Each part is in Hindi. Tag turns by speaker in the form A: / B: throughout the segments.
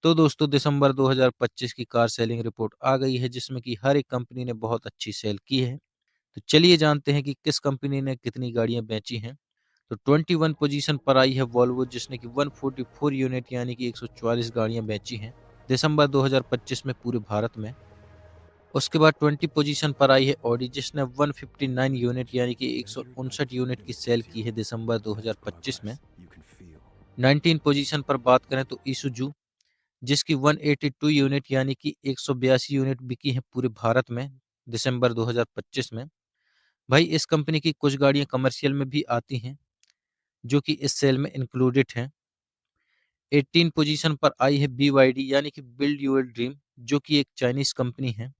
A: तो दोस्तों दिसंबर 2025 की कार सेलिंग रिपोर्ट आ गई है जिसमें कि हर एक कंपनी ने बहुत अच्छी सेल की है। तो चलिए जानते हैं कि किस कंपनी ने कितनी गाड़ियां बेची हैं। तो 21 पोजीशन पर आई है वॉल्वो जिसने कि 144 यूनिट यानी कि 144 गाड़ियां बेची हैं दिसंबर 2025 में पूरे भारत में। उसके बाद 20 पोजीशन पर आई है ऑडी जिसने 159 यूनिट यानी कि 159 यूनिट की सेल की है दिसंबर 2025 में। 19 पोजीशन पर बात करें तो ईसुजू जिसकी 182 यूनिट यानी कि 182 यूनिट बिकी है पूरे भारत में दिसंबर 2025 में। भाई इस कंपनी की कुछ गाड़ियां कमर्शियल में भी आती हैं जो कि इस सेल में इंक्लूडेड हैं। 18 पोजीशन पर आई है BYD यानी कि बिल्ड योर ड्रीम जो कि एक चाइनीज कंपनी है।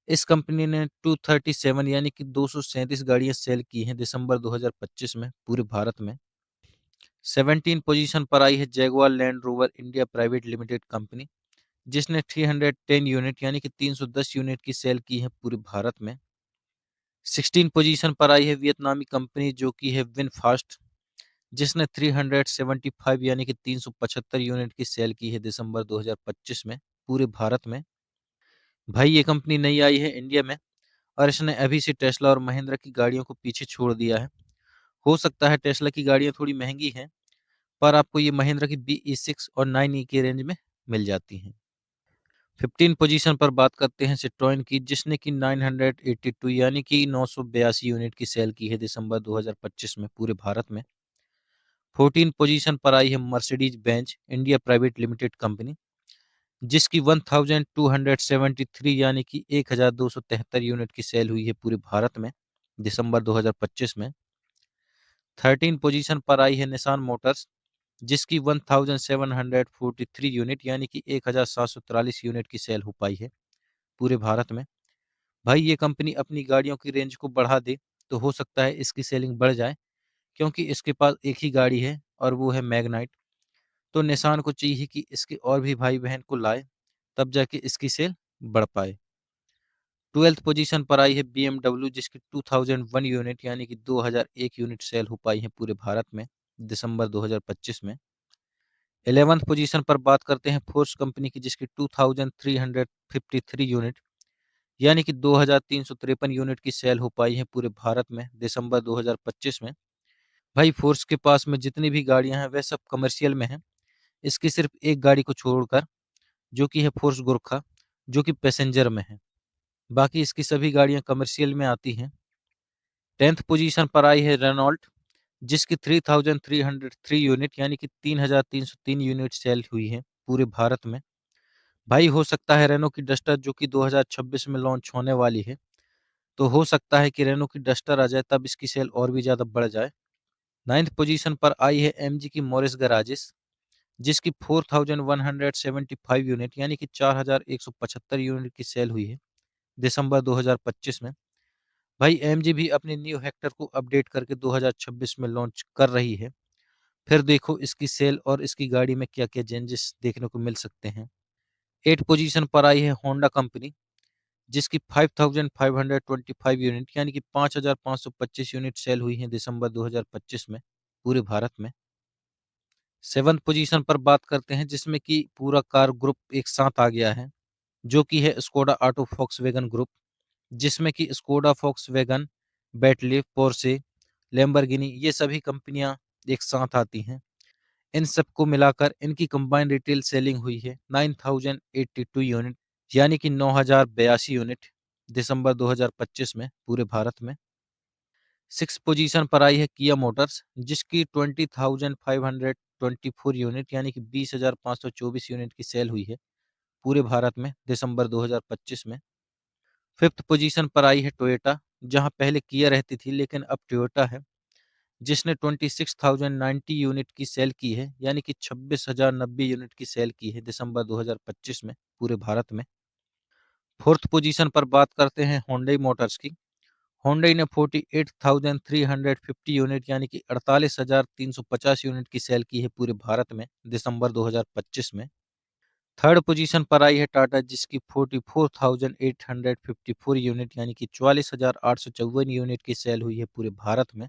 A: इस कंपनी ने 237 यानी कि 237 गाड़ियां सेल की हैं दिसंबर 2025 में पूरे भारत में। 17 पोजीशन पर आई है Jaguar land rover India private limited company जिसने 310 यूनिट यानी कि 310 यूनिट की सेल की है पूरे भारत में। 16 पोजीशन पर आई है वियतनामी कंपनी जो कि है विनफास्ट जिसने 375 यानी कि 375 यूनिट की सेल की है दिसंबर 2025 में पूरे भारत में। भाई ये कंपनी नई आई है इंडिया में और इसने अभी से टेस्ला और महिंद्रा की गाड़ियों को पीछे छोड़ दिया है। हो सकता है टेस्ला की गाड़ियां थोड़ी महंगी हैं पर आपको ये महिंद्रा की BE6 और 9E के रेंज में मिल जाती हैं। 15 पोजीशन पर बात करते हैं सिट्रोइन की जिसने कि 982 यानी कि 982 यूनिट की सेल की है दिसंबर 2025 में पूरे भारत में। 14 पोजीशन पर आई है Mercedes Benz India private limited company जिसकी 1273 यानी कि 1273 यूनिट की सेल हुई है पूरे भारत में दिसंबर 2025 में। 13 पोजीशन पर आई है निसान मोटर्स जिसकी 1743 यूनिट यानी कि 1743 यूनिट की सेल हो पाई है पूरे भारत में। भाई ये कंपनी अपनी गाड़ियों की रेंज को बढ़ा दे तो हो सकता है इसकी सेलिंग बढ़ जाए क्योंकि इसके पास एक ही गाड़ी है और वो है मैग्नाइट। तो निसान को चाहिए कि इसके और भी भाई बहन को लाए तब जाके इसकी सेल बढ़ पाए। 12th पोजीशन पर आई है BMW जिसकी 2001 यूनिट यानी कि 2001 यूनिट सेल हो पाई है पूरे भारत में दिसंबर 2025 में। 11th पोजीशन पर बात करते हैं फोर्स कंपनी की जिसकी 2353 यूनिट यानी कि 2353 यूनिट की सेल हो पाई है पूरे भारत में दिसंबर 2025 में। भाई फोर्स के पास में जितनी भी गाड़ियां हैं वह सब कमर्शियल में हैं। इसकी सिर्फ एक गाड़ी को छोड़कर जो कि है फोर्स गोरखा जो कि पैसेंजर में है। बाकी इसकी सभी गाड़ियां कमर्शियल में आती हैं। 10th पोजीशन पर आई है रेनॉल्ट जिसकी 3303 यूनिट यानी कि 3303 यूनिट सेल हुई है पूरे भारत में। भाई हो सकता है रेनो की डस्टर जो कि 2026 में लॉन्च होने वाली है तो हो सकता है कि रेनो की डस्टर आ जाए तब इसकी सेल और भी ज़्यादा बढ़ जाए। 9th पोजीशन पर आई है MG की मोरिस गराजेस जिसकी 4175 यूनिट यानी कि 4175 यूनिट की सेल हुई है दिसंबर 2025 में। भाई MG भी अपनी न्यू हेक्टर को अपडेट करके 2026 में लॉन्च कर रही है। फिर देखो इसकी सेल और इसकी गाड़ी में क्या क्या चेंजेस देखने को मिल सकते हैं। 8 पोजीशन पर आई है होंडा कंपनी जिसकी 5525 यूनिट यानी कि 5525 यूनिट सेल हुई है दिसंबर 2025 में पूरे भारत में। 7th पोजीशन पर बात करते हैं जिसमें कि पूरा कार ग्रुप एक साथ आ गया है जो कि है स्कोडा ऑटो फॉक्सवैगन ग्रुप जिसमें कि Skoda Volkswagen, Bentley, Porsche, Lamborghini ये सभी कंपनियां एक साथ आती हैं। इन सबको मिलाकर इनकी कंबाइंड रिटेल सेलिंग हुई है 9082 यूनिट यानी कि 9082 यूनिट दिसंबर 2025 में पूरे भारत में। 6 पोजीशन पर आई है किया मोटर्स जिसकी 20,524 यूनिट यानी कि 20,524 यूनिट की सेल हुई है पूरे भारत में दिसंबर 2025 में। 5th पोजीशन पर आई है टोयोटा जहां पहले किया रहती थी लेकिन अब टोयोटा है जिसने 26,090 यूनिट की सेल की है यानी कि 26,090 यूनिट की सेल की है दिसंबर 2025 में पूरे भारत में। 4th पोजीशन पर बात करते हैं होंडई मोटर्स की। होंडई ने 48,350 यूनिट यानी कि 48,350 यूनिट की सेल की है पूरे भारत में दिसंबर 2025 में। 3rd पोजीशन पर आई है टाटा जिसकी 44,854 यूनिट यानी कि 44,854 यूनिट की सेल हुई है पूरे भारत में।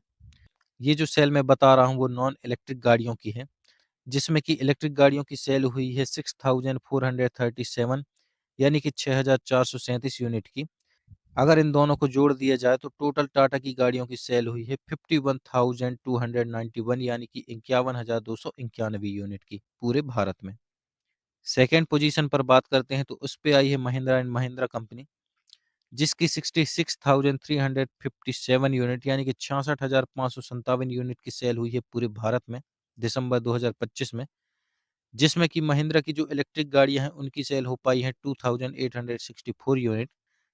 A: ये जो सेल मैं बता रहा हूँ वो नॉन इलेक्ट्रिक गाड़ियों की है जिसमें कि इलेक्ट्रिक गाड़ियों की सेल हुई है 6437 यानी कि 6437 यूनिट की। अगर इन दोनों को जोड़ दिया जाए तो टोटल टाटा की गाड़ियों की सेल हुई है 51,291 यानी कि 51,291 यूनिट की पूरे भारत में। सेकेंड पोजीशन पर बात करते हैं तो उस पे आई है महिंद्रा एंड महिंद्रा कंपनी, जिसकी 66,357 यूनिट यानी कि 66,557 यूनिट की सेल हुई है पूरे भारत में दिसंबर 2025 में, जिसमें कि महिंद्रा की जो इलेक्ट्रिक गाड़ियां हैं उनकी सेल हो पाई है 2,864 यूनिट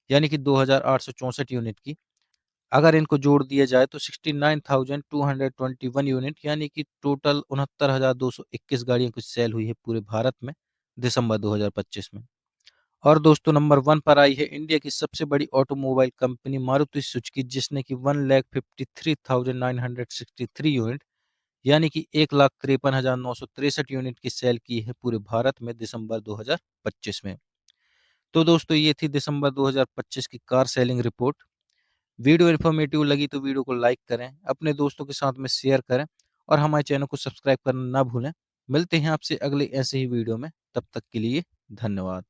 A: यानी कि 2,864 यूनिट की। अगर इनको जोड़ दिया जाए तो 69,221 यूनिट यानी कि टोटल 69,221 गाड़ियों की सेल हुई है पूरे भारत में दिसंबर 2025 में। और दोस्तों नंबर 1 पर आई है इंडिया की सबसे बड़ी ऑटोमोबाइल कंपनी मारुति सुजुकी, जिसने कि 1,53,963 यूनिट यानी कि 1,53,963 यूनिट की सेल की है पूरे भारत में दिसंबर 2025 में। तो दोस्तों ये थी दिसंबर 2025 की car selling report. Video informative लगी तो वीडियो को लाइक करें, अपने दोस्तों के साथ में शेयर करें और हमारे चैनल को सब्सक्राइब करना ना भूलें। मिलते हैं आपसे अगले ऐसे ही वीडियो में, तब तक के लिए धन्यवाद।